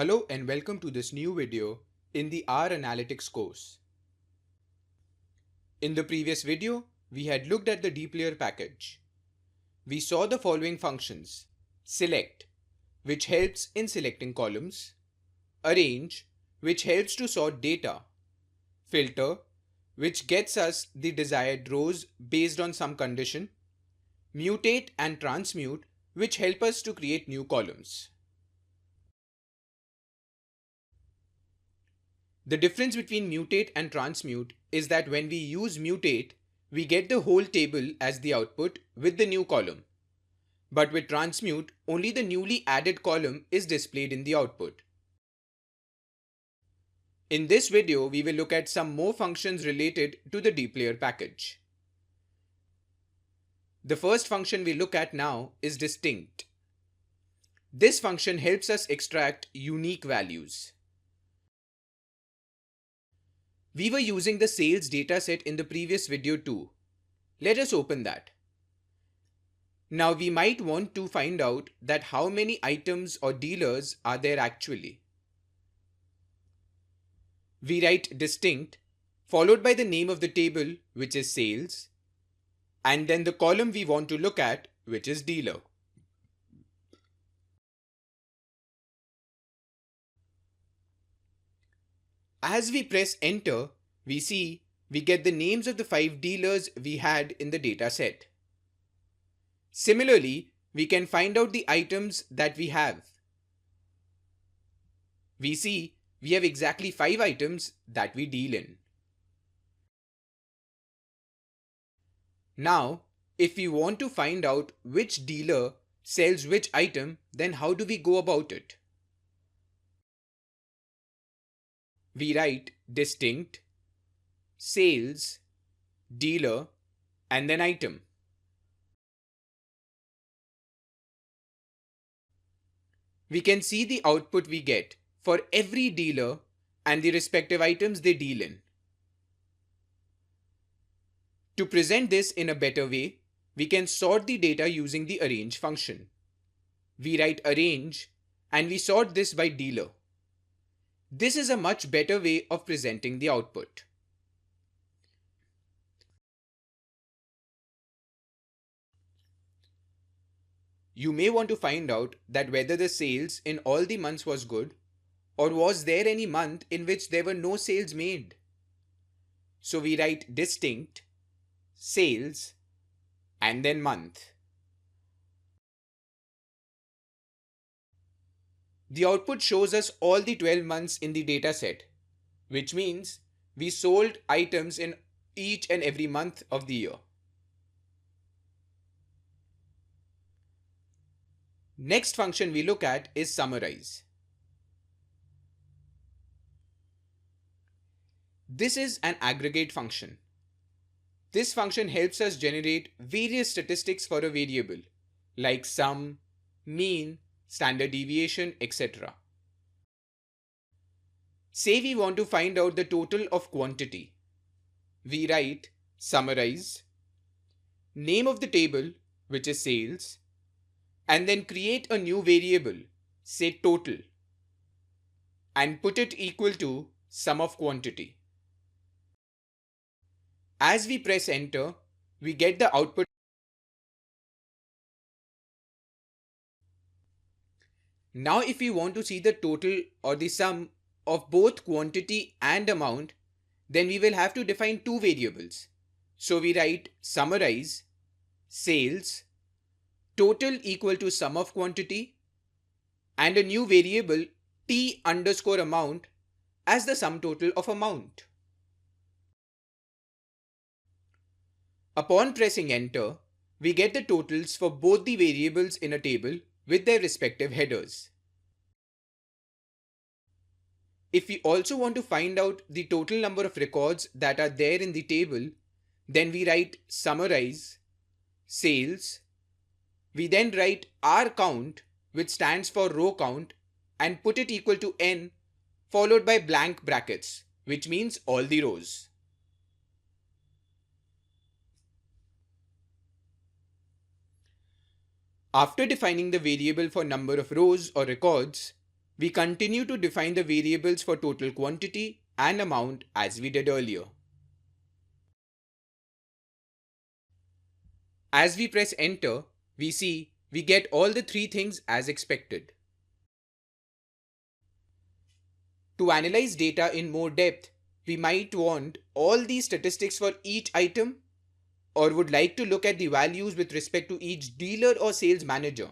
Hello and welcome to this new video in the R Analytics course. In the previous video, we had looked at the DPLYR package. We saw the following functions: select, which helps in selecting columns; arrange, which helps to sort data; filter, which gets us the desired rows based on some condition; mutate and transmute, which help us to create new columns. The difference between mutate and transmute is that when we use mutate, we get the whole table as the output with the new column. But with transmute, only the newly added column is displayed in the output. In this video, we will look at some more functions related to the DPLYR package. The first function we look at now is distinct. This function helps us extract unique values. We were using the sales dataset in the previous video too. Let us open that. Now we might want to find out that how many items or dealers are there actually. We write distinct followed by the name of the table, which is sales, and then the column we want to look at, which is dealer. As we press enter, we see we get the names of the 5 dealers we had in the data set. Similarly, we can find out the items that we have. We see we have exactly 5 items that we deal in. Now, if we want to find out which dealer sells which item, then how do we go about it? We write distinct, sales, dealer, and then item. We can see the output we get for every dealer and the respective items they deal in. To present this in a better way, we can sort the data using the arrange function. We write arrange and we sort this by dealer. This is a much better way of presenting the output. You may want to find out that whether the sales in all the months was good, or was there any month in which there were no sales made. So we write distinct, sales, and then month. The output shows us all the 12 months in the data set, which means we sold items in each and every month of the year. Next function we look at is summarize. This is an aggregate function. This function helps us generate various statistics for a variable like sum, mean, standard deviation, etc. Say we want to find out the total of quantity. We write summarize, name of the table, which is sales, and then create a new variable, say total, and put it equal to sum of quantity. As we press enter, we get the output. Now if we want to see the total or the sum of both quantity and amount, then we will have to define two variables. So we write summarize, sales, total equal to sum of quantity, and a new variable t underscore amount as the sum total of amount. Upon pressing enter, we get the totals for both the variables in a table with their respective headers. If we also want to find out the total number of records that are there in the table, then we write summarize, sales. We then write R count, which stands for row count, and put it equal to n followed by blank brackets, which means all the rows. After defining the variable for number of rows or records, We continue to define the variables for total quantity and amount as we did earlier. As we press enter, we see we get all the three things as expected. To analyze data in more depth, we might want all these statistics for each item, or would like to look at the values with respect to each dealer or sales manager.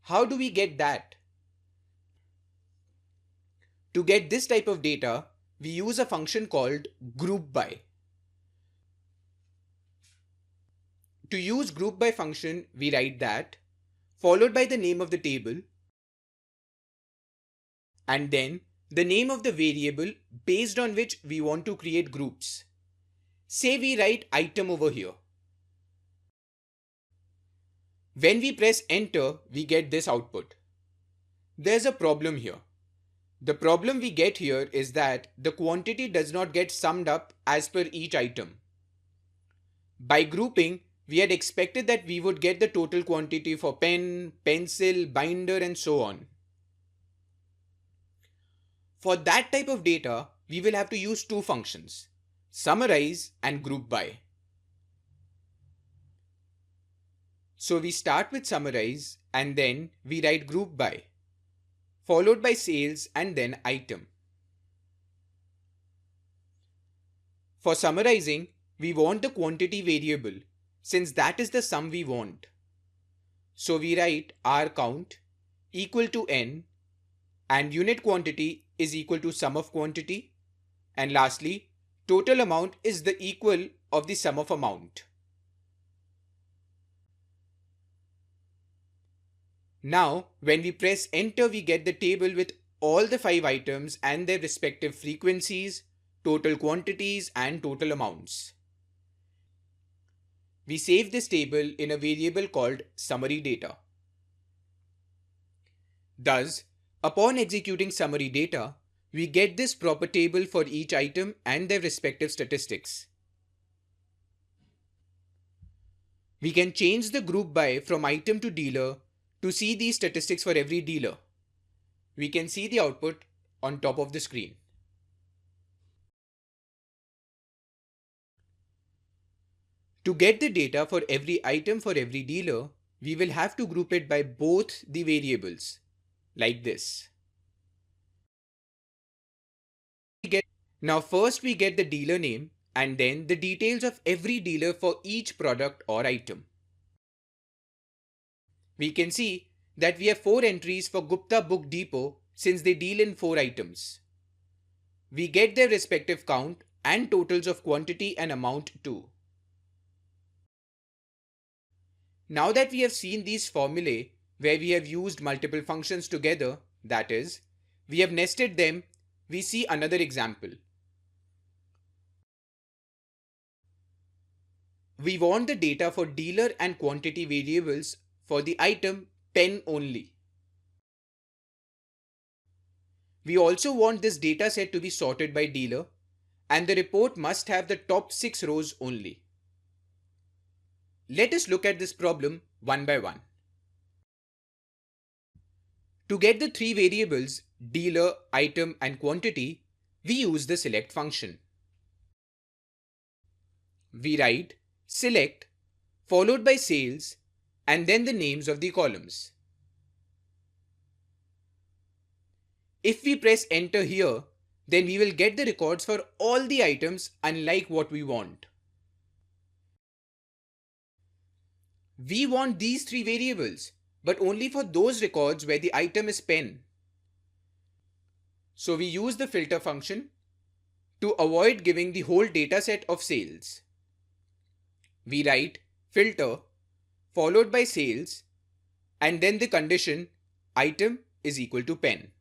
How do we get that? To get this type of data, we use a function called group by. To use group by function, we write that, followed by the name of the table, and then the name of the variable based on which we want to create groups. Say we write item over here. When we press enter, we get this output. There's a problem here. The problem we get here is that the quantity does not get summed up as per each item. By grouping, we had expected that we would get the total quantity for pen, pencil, binder, and so on. For that type of data, we will have to use two functions, summarize and group by. So we start with summarize and then we write group by, followed by sales and then item. For summarizing, we want the quantity variable since that is the sum we want. So we write R count equal to N and unit quantity is equal to sum of quantity, and lastly total amount is the equal of the sum of amount. Now when we press enter, we get the table with all the 5 items and their respective frequencies, total quantities and total amounts. We save this table in a variable called summary data. Thus, upon executing summary data, we get this proper table for each item and their respective statistics. We can change the group by from item to dealer to see these statistics for every dealer. We can see the output on top of the screen. To get the data for every item for every dealer, we will have to group it by both the variables, like this. Now first we get the dealer name and then the details of every dealer for each product or item. We can see that we have 4 entries for Gupta Book Depot since they deal in 4 items. We get their respective count and totals of quantity and amount too. Now that we have seen these formulae where we have used multiple functions together, that is, we have nested them, we see another example. We want the data for dealer and quantity variables for the item pen only. We also want this data set to be sorted by dealer, and the report must have the top 6 rows only. Let us look at this problem one by one. To get the 3 variables, dealer, item and quantity, we use the select function. We write select followed by sales and then the names of the columns. If we press enter here, then we will get the records for all the items unlike what we want. We want these 3 variables, but only for those records where the item is pen. So we use the filter function to avoid giving the whole dataset of sales. We write filter followed by sales and then the condition item is equal to pen.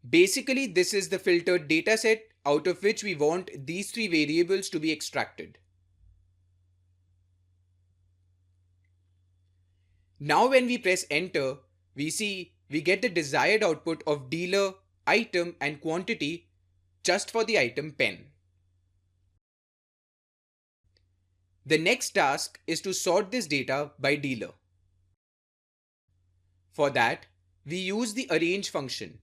Basically, this is the filtered dataset out of which we want these 3 variables to be extracted. Now when we press enter, we see we get the desired output of dealer, item and quantity just for the item pen. The next task is to sort this data by dealer. For that, we use the arrange function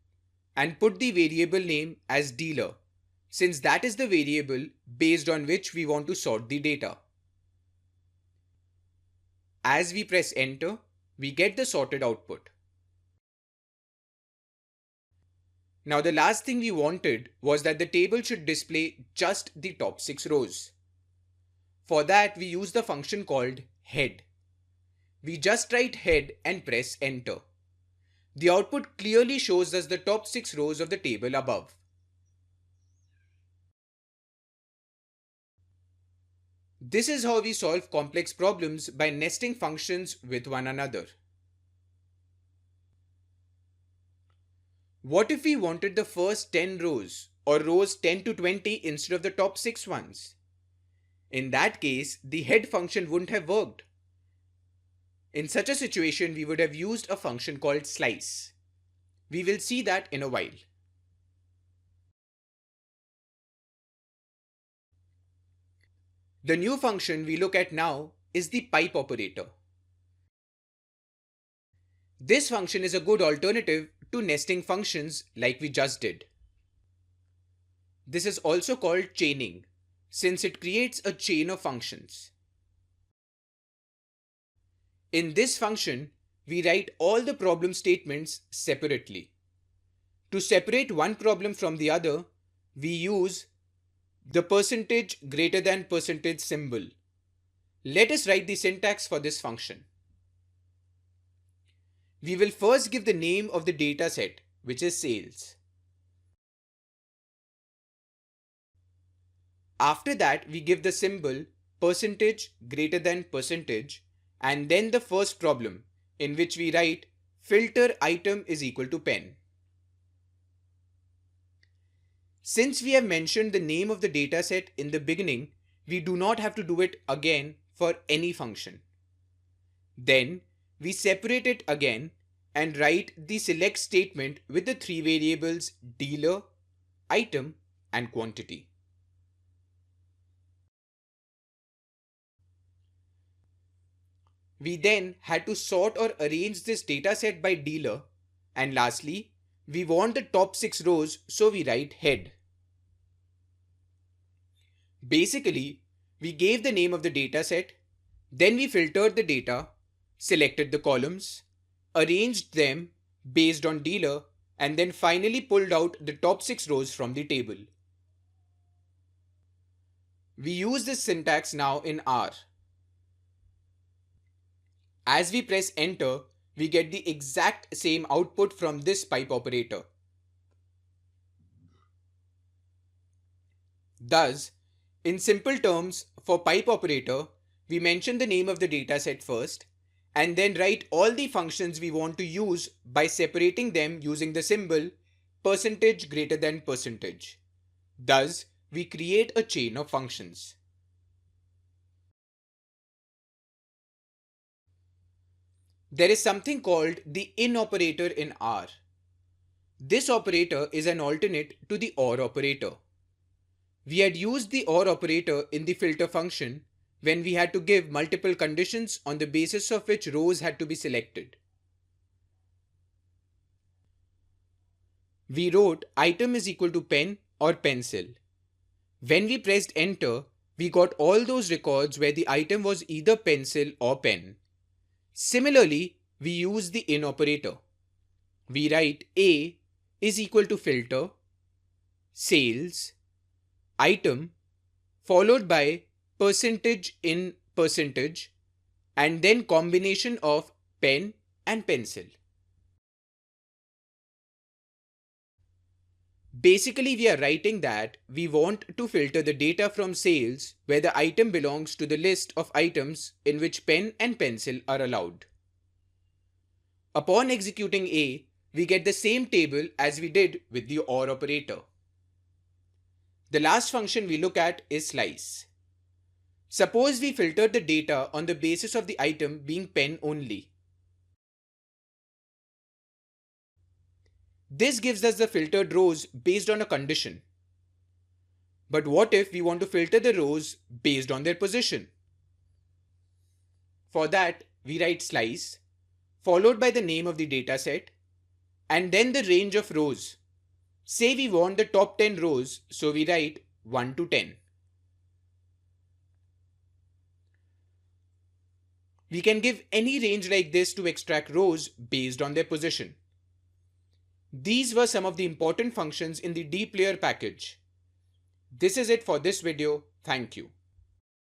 and put the variable name as dealer, since that is the variable based on which we want to sort the data. As we press enter, we get the sorted output. Now the last thing we wanted was that the table should display just the top 6 rows. For that, we use the function called head. We just write head and press enter. The output clearly shows us the top 6 rows of the table above. This is how we solve complex problems by nesting functions with one another. What if we wanted the first 10 rows or rows 10 to 20 instead of the top 6 ones? In that case, the head function wouldn't have worked. In such a situation, we would have used a function called slice. We will see that in a while. The new function we look at now is the pipe operator. This function is a good alternative to nesting functions like we just did. This is also called chaining, since it creates a chain of functions. In this function, we write all the problem statements separately. To separate one problem from the other, we use the percentage greater than percentage symbol. Let us write the syntax for this function. We will first give the name of the data set, which is sales. After that, we give the symbol percentage greater than percentage and then the first problem, in which we write filter item is equal to pen. Since we have mentioned the name of the dataset in the beginning, we do not have to do it again for any function. Then we separate it again and write the select statement with the 3 variables dealer, item, and quantity. We then had to sort or arrange this dataset by dealer, and lastly, we want the top 6 rows, so we write head. Basically, we gave the name of the dataset, then we filtered the data, selected the columns, arranged them based on dealer, and then finally pulled out the top 6 rows from the table. We use this syntax now in R. As we press enter, we get the exact same output from this pipe operator. Thus, in simple terms, for pipe operator, we mention the name of the dataset first and then write all the functions we want to use by separating them using the symbol percentage greater than percentage. Thus, we create a chain of functions. There is something called the in operator in R. This operator is an alternate to the OR operator. We had used the OR operator in the filter function when we had to give multiple conditions on the basis of which rows had to be selected. We wrote item is equal to pen or pencil. When we pressed enter, we got all those records where the item was either pencil or pen. Similarly, we use the in operator. We write A is equal to filter, sales, item, followed by percentage in percentage, and then combination of pen and pencil. Basically, we are writing that we want to filter the data from sales where the item belongs to the list of items in which pen and pencil are allowed. Upon executing A, we get the same table as we did with the OR operator. The last function we look at is slice. Suppose we filtered the data on the basis of the item being pen only. This gives us the filtered rows based on a condition. But what if we want to filter the rows based on their position? For that, we write slice, followed by the name of the dataset, and then the range of rows. Say we want the top 10 rows, so we write 1 to 10. We can give any range like this to extract rows based on their position. These were some of the important functions in the DPLYR package. This is it for this video. Thank you.